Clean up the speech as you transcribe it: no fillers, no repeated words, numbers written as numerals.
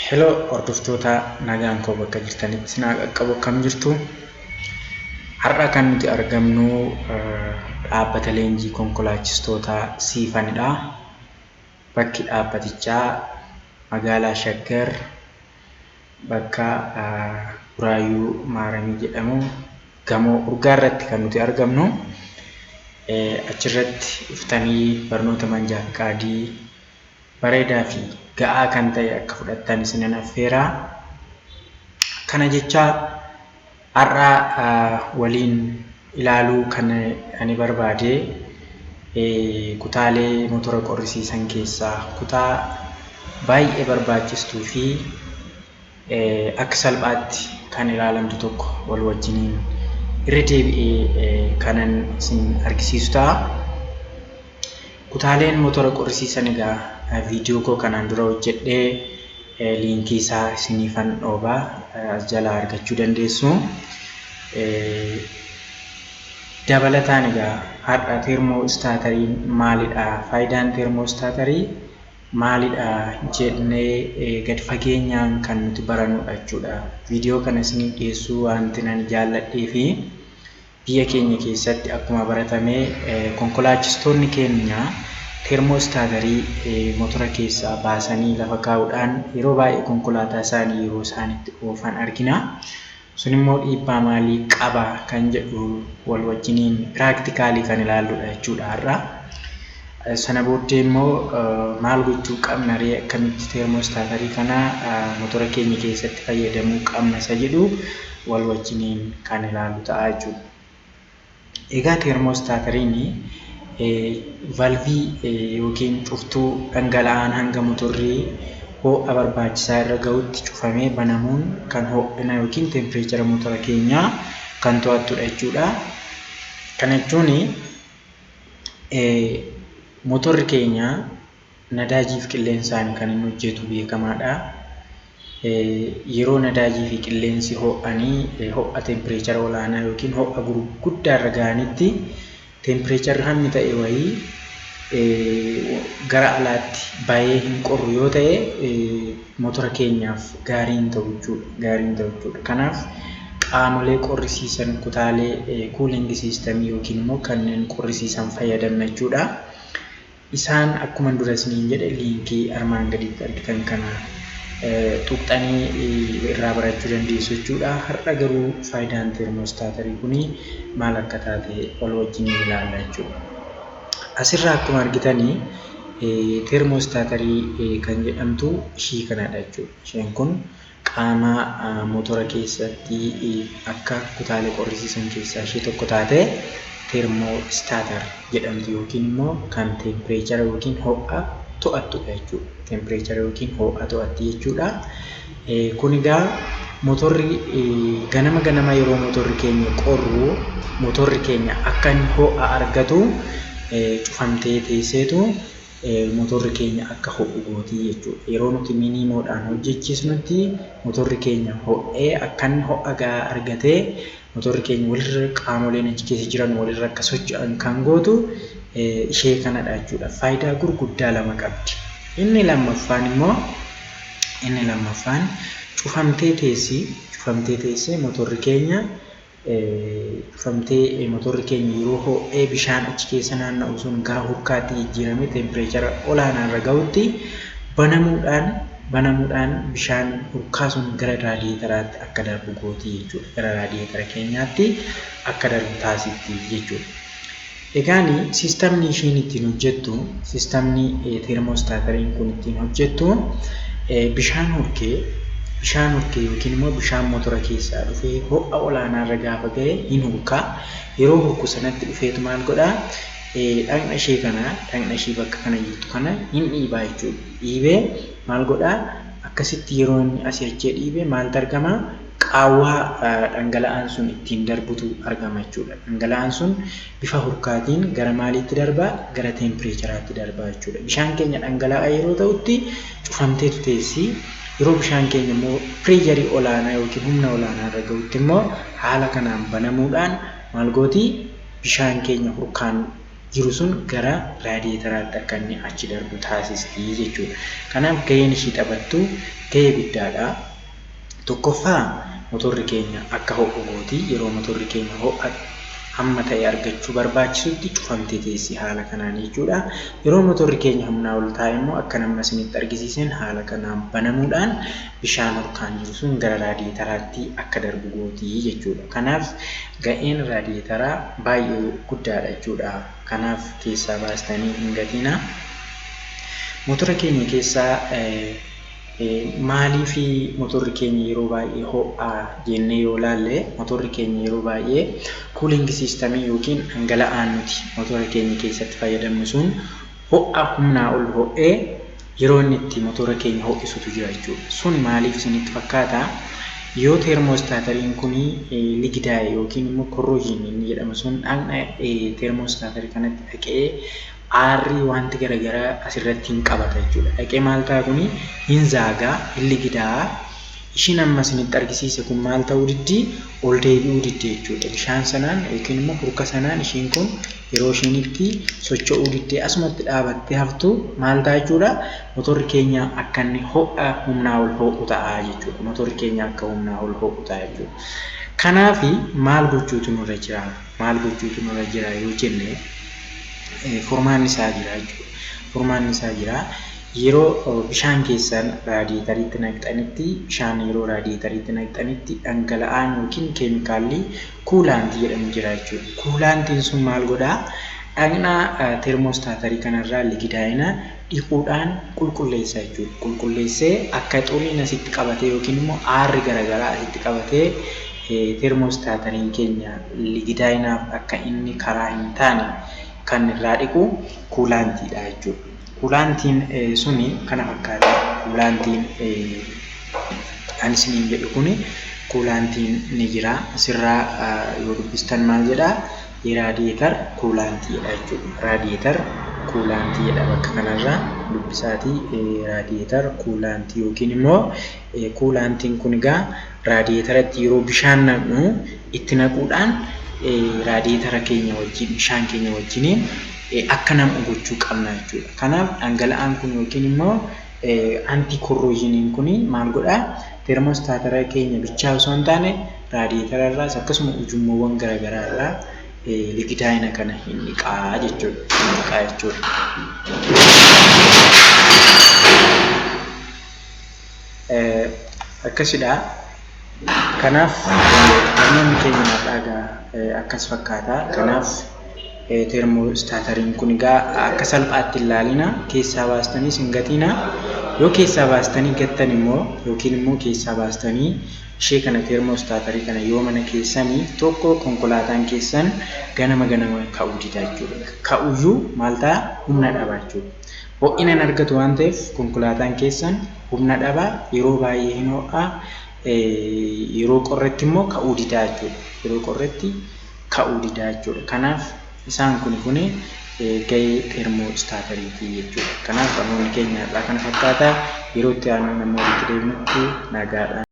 Hello hordoftoota nagaan koo bakka jirtanitti sinaa qaqqabu akkam jirtu. Har'a kan nuti argamnu dhaabbata leenjii konkolaachistoota siifanidha. Bakki dhaabbatichaa magaalaa Shaggar bakka Buraayyuu Maaramii jedhamu gamoo urgaa irratti kan nuti argamnu. Achirratti dhuftanii barnoota manjaa fiqaadii bareedaa fi ga'aa kan ta'e akka fudhattan isinan affeera. Kana jecha har'a waliin ilaaluu kan ani barbaade kutaalee motora qorrisiisan keessaa kutaa baay'ee barbaachistuu fi akka salphaatti kan ilaalamtu tokko wal wajjiniin irra deebi'ee kanan isin argisiisu ta'a. Kutaaleen motora qorrisiisan egaa viidiyoo koo kanaan dura hojjedhee liinkii isaa isiniifan dhoobaa as jalaa argachuu dandeessu. Dabalataan egaa har'a teermoostaateriin maalidha? Faayidaan teermoostaatarii maalidha jennee gad fageenyaan kan nuti barannudha jechuudha. Viidiyoo kana isiniif dhiyeessuu wanti ani jaalladhee fi biyya keenya keessatti akkuma baratame konkolaachistoonni keenya teermoostaatarii motora keessaa baasanii lafa kaa'uudhaan yeroo baay'ee konkolaataa isaanii yeroo isaanitti oofan argina. Sun immoo dhiibbaa maalii qaba kan jedhu wal wajjiniin piraaktikaalii kan ilaalludha jechuudha har'a. Sana booddee immoo maal gochuu qabna ree akkamitti teermoostaatarii kana motora keenya keessatti fayyadamuu qabna isa jedhu wal wajjiniin kan ilaallu ta'a jechuudha. Egaa teermoostaatariin valvii yookiin cuftuu dhangala'aan hanga motorri ho'a barbaachisaa irra ga'utti cufamee banamuun kan ho'ina yookiin tempereechara motora keenyaa kan to'attudha jechuudha. Kana jechuun motorri keenya nadaajiif qilleensaan kan inni hojjetu beekamaadha. Yeroo nadaajii fi qilleensi ho'anii ho'a tempereechara olaanaa yookiin ho'a gurguddaa irra ga'anitti tempereecharri hammi ta'e wayii gara alaatti baay'ee hin qorru yoo ta'e motora keenyaaf gaariin ta'u jechuudha. Kanaaf qaamolee qorrisiisan kutaalee kuulingi siistemii yookiin immoo kanneen qorrisiisan fayyadamna jechuudha. Isaan akkuma dura isiniin jedhe liinkii armaan gaditti argitan kana tuqxanii irraa barachuu dandeessu jechuudha. Har'a garuu faayidaan teermoostaatarii kuni maal akka taate wal wajjin ilaalla jechuudha. Asirraa akkuma argitanii teermoostaatarii kan jedhamtu ishii kanadha jechuudha. Isheen kun qaama motora keessatti akka kutaalee qorrisiisan keessaa ishee tokko taate teermoostaatar jedhamti yookiin immoo kan tempereechara yookiin ho'a to'attudha jechuudha. Tempereechara yookiin ho'a to'atti jechuudha. Kun egaa motorri ganama yeroo motorri keenya qorru motorri keenya akka inni ho'a argatu cufamtee teesseetu motorri keenya akka ho'u gooti jechuudha. Yeroo nuti miniimoodhaan hojjechiisnutti motorri keenya ho'ee akka inni ho'a gahaa argatee motorri keenya walirra qaamoleen achi keessa jiran walirra akka socho'an kan gootu ishee kanadha jechuudha. Faayidaa gurguddaa lama qabdi. Inni lammaffaan cufamtee teessee motorri keenya yeroo ho'ee bishaan achi keessa naanna'u sun gara hurkaatti jijjiirame tempereechara olaanaa irra ga'utti banamuudhaan bishaan hurkaa sun gara raadiyeetaraatti akka darbu gooti jechuudha. Gara raadiyeetara keenyaatti akka darbu taasifti jechuudha. Egaan siistamni ishiin ittiin hojjettu, siistamni teermoostaatariin kun ittiin hojjettu bishaan hurkee yookiin immoo bishaan motora keessaa dhufee ho'a olaanaa irra gaafa ga'e hin hurkaa. Yeroo hurku sanatti dhufeetu maal godhaa? Dhaqna ishee bakka kana jirtu kana hin dhiibaa jechuudha. Dhiibee maal godhaa? Akkasitti yeroo inni asii achii dhiibee maaltu argama? Qaawwaa dhangala'aan sun ittiin darbutu argama jechuudha. Dhangala'aan sun bifa hurkaatiin gara maaliitti darbaa? Gara tempereecharaatti darbaa jechuudha. Bishaan keenya dhangala'aa yeroo ta'utti cufamteetu teessi. Yeroo bishaan keenya immoo pireejarii olaanaa yookiin humna olaanaa irra ga'utti immoo haala kanaan banamuudhaan maal gooti? Bishaan keenya hurkaan jiru sun gara raadiyeetaraatti akka inni achi darbu taasisti jechuudha. Kanaaf gaheen ishii taphattu gahee guddaadha. Tokkoffaa motorri keenya akka ho'u gooti. Yeroo motorri keenya ho'a hamma ta'e argachuu barbaachisutti cufamtee teessi haala kanaan jechuudha. Yeroo motorri keenya humnaa ol ta'e immoo akka nama isinitti argisiisan haala kanaan banamuudhaan bishaan harkaan jiru sun gara raadiyeetaraatti akka darbu gooti jechuudha. Kanaaf ga'een raadiyeetaraa baay'ee guddaadha jechuudha. Kanaaf keessaa baastanii hin gatinaa. Motora keenya keessaa maaliif motorri keenya yeroo baay'ee ho'aa jennee yoo ilaalle motorri keenya yeroo baay'ee cooling system yookiin dhangala'aan nuti motora keenya keessatti fayyadamnu sun ho'a humnaa ol ho'ee yeroo inni itti motora keenya ho'isutu jira jechuudha. Sun maaliif isinitti fakkaata? Yoo teermoostaatariin kun ligidaa'e yookiin immoo korroojin inni jedhamu sun dhaqna teermoostaatarii kanatti dhaqee aarri wanti garaagaraa asirratti hin qabata jechuudha. Dhaqee maal ta'a kuni hin zaagaa, hin ligidaa'a. Ishiin amma isinitti argisiise kun maal ta'uu diddi ol deebi'uu diddi jechuudha. Bishaan sanaan yookiin immoo burqa sanaan ishiin kun yeroo ishiin itti socho'uu diddee asumatti dhaabattee haftu maal ta'a jechuudha. Motorri keenya akka inni ho'a humnaa ol ho'u ta'a jechuudha. Motorri keenya akka humnaa ol ho'u ta'a jechuudha. Kanaaf maal gochuutu nurra jira? Maal gochuutu nurra jira yoo jenne furmaan isaa jira jechuudha. Furmaan isaa jira. Yeroo bishaan keessan raadiyeetariitti naqxanitti bishaan yeroo raadiyeetariitti naqxanitti dhangala'aan yookiin keemikaalli kuulaantii jedhamu jira jechuudha. Kuulaantiin sun maal godhaa? Dhaqna teermoostaatarii kanarraa ligidaa'ina dhiquudhaan qulqulleessa jechuudha. Qulqulleessee akka xuliin asitti qabatee yookiin immoo aarri garaagaraa asitti qabatee teermoostaatariin keenya ligidaa'inaaf akka inni karaa hin taane kan irraa dhiqu kuulaantiidha jechuudha. Kuulaantiin suni kana fakkaata. Kuulaantiin ani isiniin jedhu kuni kuulaantiin ni jira. Asirraa yoo dubbistan maal jedhaa? Raadiyeetar kuulaantiidha jechuudha. Raadiyeetar kuulaantii jedha bakka kanarraa dubbisaatii raadiyeetar kuulaantii yookiin immoo kuulaantiin kun egaa raadiyeetaratti yeroo bishaan naqnu itti naquudhaan raadiyeetara keenya wajjin bishaan keenya wajjiniin akka namu gochuu qabna jechuudha. Kanaaf dhangala'aan kun yookiin immoo anti korroojiniin kun maal godhaa? Teermoostaatara keenya bichaa osoo hin taane raadiyeetara irraas akkasuma ujummoowwan garaagaraa irraa ligidaa'ina kana hin dhiqaa jechuudha. Hin dhiqaa jechuudha. Akkasidha. Kanaaf namoonni keenya dhaagaa akkas fakkaata. Kanaaf teermoostaatariin kun egaa akka salphaatti ilaalina keessaa baastanii hin gatina. Yoo keessaa baastanii gattan immoo yookiin immoo keessaa baastanii ishee kana teermoostaatarii kana yoo mana keessanii tokko konkolaataan keessan ganama ka'uu dida jechuudha. Ka'uyyuu maal ta'a? Humna dhaba jechuudha. Ho'ina hin argatu waan ta'eef konkolaataan keessan humna dhaba, yeroo baay'ee hin ho'a. Yeroo qorratti immoo ka'uu dida jechuudha. Yeroo qorratti ka'uu dida jechuudha. Kanaaf isaan kun gahee teermoostaatariitii jechuudha. Kanaaf namoonni keenya irraa kana fakkaata. Yeroo itti aanu namoonni deebinutti nagaadhaan.